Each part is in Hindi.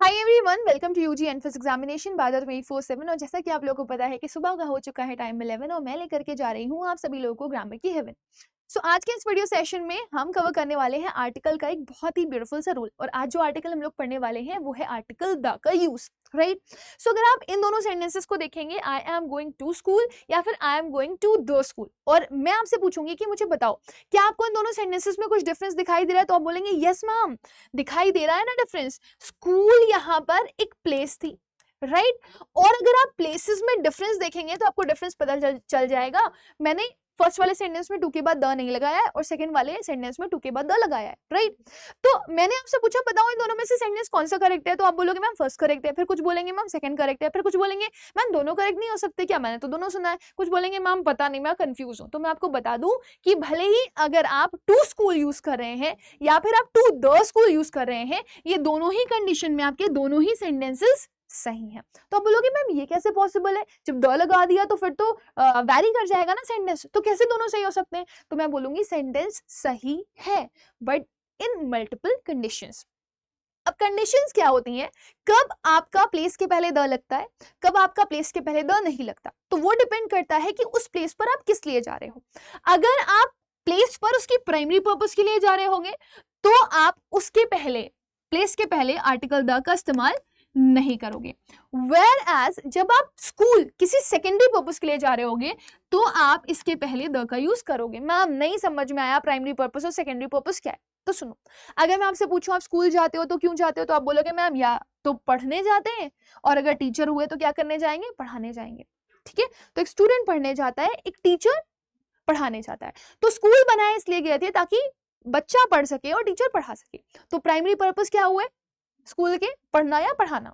Hi everyone, welcome to UG entrance examination by the 24/7। और जैसा कि आप लोगों को पता है कि सुबह का हो चुका है टाइम 11 और मैं लेकर के जा रही हूँ आप सभी लोगों को ग्रामर की हेवन। आज के इस वीडियो सेशन में हम कवर करने वाले हैं आर्टिकल का एक बहुत ही ब्यूटीफुल सा रूल। और आज जो आर्टिकल हम लोग पढ़ने वाले हैं वो है आर्टिकल द का यूज, राइट। अगर आप इन दोनों सेंटेंसेस को देखेंगे, I am going to school या फिर I am going to the school, और मैं आपसे पूछूंगी कि मुझे बताओ क्या आपको इन दोनों सेंटेंसेस में कुछ डिफरेंस दिखाई दे रहा है, तो आप बोलेंगे यस मैम, दिखाई दे रहा है ना डिफरेंस। स्कूल यहाँ पर एक प्लेस थी, राइट और अगर आप प्लेसेस में डिफरेंस देखेंगे तो आपको डिफरेंस पता चल जाएगा। मैंने फर्स्ट वाले सेंटेंस में टू के बाद द नहीं लगाया है और सेकंड वाले सेंटेंस में टू के बाद द लगाया है, राइट। तो मैंने आपसे पूछा बताओ इन दोनों में से सेंटेंस कौन सा करेक्ट है, तो आप बोलोगे मैम फर्स्ट करेक्ट है, फिर कुछ बोलेंगे मैम सेकंड करेक्ट है, फिर कुछ बोलेंगे मैम दोनों करेक्ट नहीं हो सकते क्या, मैंने तो दोनों सुना है, कुछ बोलेंगे मैम पता नहीं मैं कंफ्यूज हूं। तो मैं आपको बता दूं कि भले ही अगर आप टू स्कूल यूज कर रहे हैं या फिर आप टू द स्कूल यूज कर रहे हैं, ये दोनों ही कंडीशन में आपके दोनों ही सेंटेंसेस सही है। तो आप बोलोगे मैम ये कैसे पॉसिबल है, जब द लगा दिया तो फिर तो वैरी कर जाएगा ना सेंटेंस, तो कैसे दोनों सही हो सकते हैं। तो मैं बोलूंगी सेंटेंस सही है बट इन मल्टीपल कंडीशंस। अब कंडीशंस क्या होती हैं, कब आपका प्लेस के पहले द लगता है, कब आपका प्लेस के पहले द नहीं लगता, तो वो डिपेंड करता है कि उस प्लेस पर आप किस लिए जा रहे हो। अगर आप प्लेस पर उसकी प्राइमरी पर्पस के लिए जा रहे होंगे तो आप उसके पहले प्लेस के पहले आर्टिकल द का इस्तेमाल नहीं करोगे। वेयर एज जब आप स्कूल किसी सेकेंडरी पर्पस के लिए जा रहे होगे तो आप इसके पहले द का यूज करोगे। मैम नहीं समझ में आया प्राइमरी पर्पस और सेकेंडरी पर्पस क्या है। तो सुनो, अगर मैं आपसे पूछूं आप स्कूल जाते हो तो क्यों जाते हो, तो आप बोलोगे मैम या तो पढ़ने जाते हैं, और अगर टीचर हुए तो क्या करने जाएंगे, पढ़ाने जाएंगे, ठीक है। तो एक स्टूडेंट पढ़ने जाता है, एक टीचर पढ़ाने जाता है। तो स्कूल बनाए इसलिए गए थे ताकि बच्चा पढ़ सके और टीचर पढ़ा सके। तो प्राइमरी पर्पस क्या हुए स्कूल के, पढ़ना या पढ़ाना।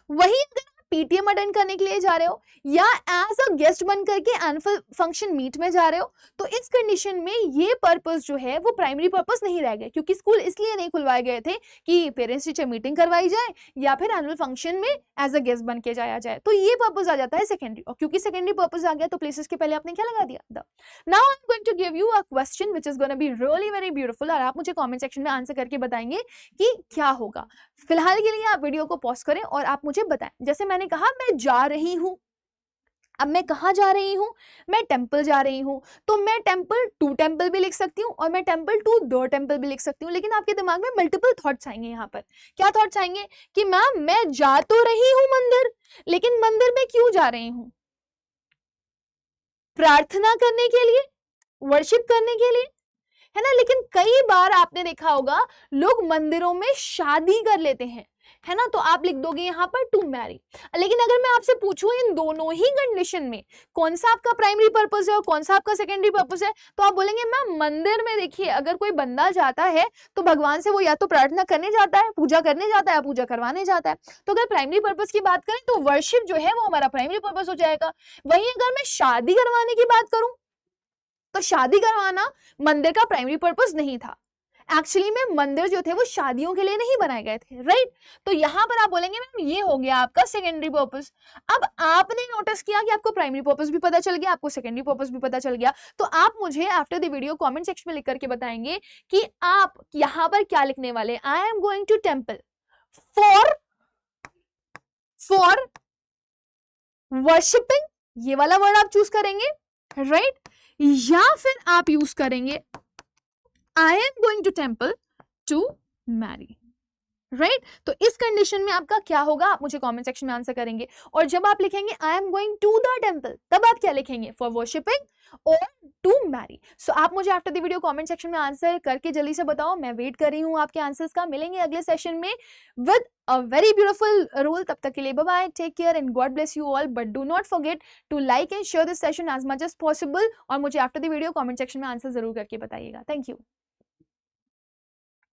वही अगर आप पीटीएम अटेंड करने के लिए जा रहे हो या एज अ गेस्ट बन करके एनुअल फंक्शन मीट में जा रहे हो, तो इस कंडीशन में ये पर्पस जो है वो प्राइमरी पर्पस नहीं रह गए, क्योंकि स्कूल इसलिए नहीं खुलवाए गए थे कि पेरेंट्स टीचर मीटिंग करवाई जाए या फिर एनुअल फंक्शन में एज अ गेस्ट बन के जाया जाए। तो ये पर्पस आ जाता है सेकेंडरी, और क्योंकि सेकेंडरी पर्पस आ गया तो प्लेसेस के पहले आपने क्या लगा दिया, the. Now I am going to give you a question which is gonna be really very beautiful, और आप मुझे कमेंट सेक्शन में आंसर करके बताएंगे कि क्या होगा। फिलहाल के लिए आप वीडियो को पॉज करें और आप मुझे बताएं। जैसे मैंने कहा मैं जा रही हूं, अब मैं कहां जा रही हूं, मैं टेंपल जा रही हूं, तो मैं टेंपल टू टेंपल भी लिख सकती हूं और मैं टेंपल टू द टेंपल भी लिख सकती हूं। लेकिन आपके दिमाग में मल्टीपल थॉट्स आएंगे। यहाँ पर क्या थॉट्स आएंगे कि मैम मैं जा तो रही हूं मंदिर, लेकिन मंदिर में क्यों जा रही हूं, प्रार्थना करने के लिए, वर्शिप करने के लिए, है ना। लेकिन कई बार आपने देखा होगा लोग मंदिरों में शादी कर लेते हैं, है ना, तो आप लिख दोगे यहाँ पर टू मैरी। लेकिन अगर मैं आपसे पूछूं इन दोनों ही कंडीशन में कौन सा आपका प्राइमरी पर्पस है और कौन सा आपका सेकेंडरी पर्पस है, तो आप बोलेंगे मैम मंदिर में देखिए अगर कोई बंदा जाता है तो भगवान से वो या तो प्रार्थना करने जाता है, पूजा करने जाता है, पूजा करवाने जाता है। तो अगर प्राइमरी पर्पस की बात करें तो वर्शिप जो है वो हमारा प्राइमरी पर्पस हो जाएगा। वहीं अगर मैं शादी करवाने की बात करूं तो शादी करवाना मंदिर का प्राइमरी पर्पस नहीं था। एक्चुअली में मंदिर जो थे वो शादियों के लिए नहीं बनाए गए थे, राइट। तो यहां पर आप बोलेंगे मैम ये हो गया आपका सेकेंडरी पर्पस। अब आपने नोटिस किया कि आपको प्राइमरी पर्पस भी पता चल गया, आपको सेकेंडरी पर्पस भी पता चल गया, तो आप मुझे after the video comment section में लिख करके बताएंगे कि आप यहां पर क्या लिखने वाले। I am going to temple for worshipping, ये वाला वर्ड आप चूज करेंगे, राइट। या फिर आप यूज करेंगे I am going to temple to marry, right. तो इस कंडीशन में आपका क्या होगा आप मुझे कमेंट सेक्शन में आंसर करेंगे। और जब आप लिखेंगे I am going to the temple, तब आप क्या लिखेंगे, फॉर वर्शिपिंग और टू मैरी। सो आप मुझे after the video comment section में आंसर करके जल्दी से बताओ, मैं वेट कर रही हूँ आपके आंसर्स का। मिलेंगे अगले सेशन में with a very beautiful rule. तब तक के लिए bye bye, take care and God bless you all. But do not forget to like and share this session as much as possible. और मुझे after the video comment section में आंसर जरूर करके बताइएगा। Thank you.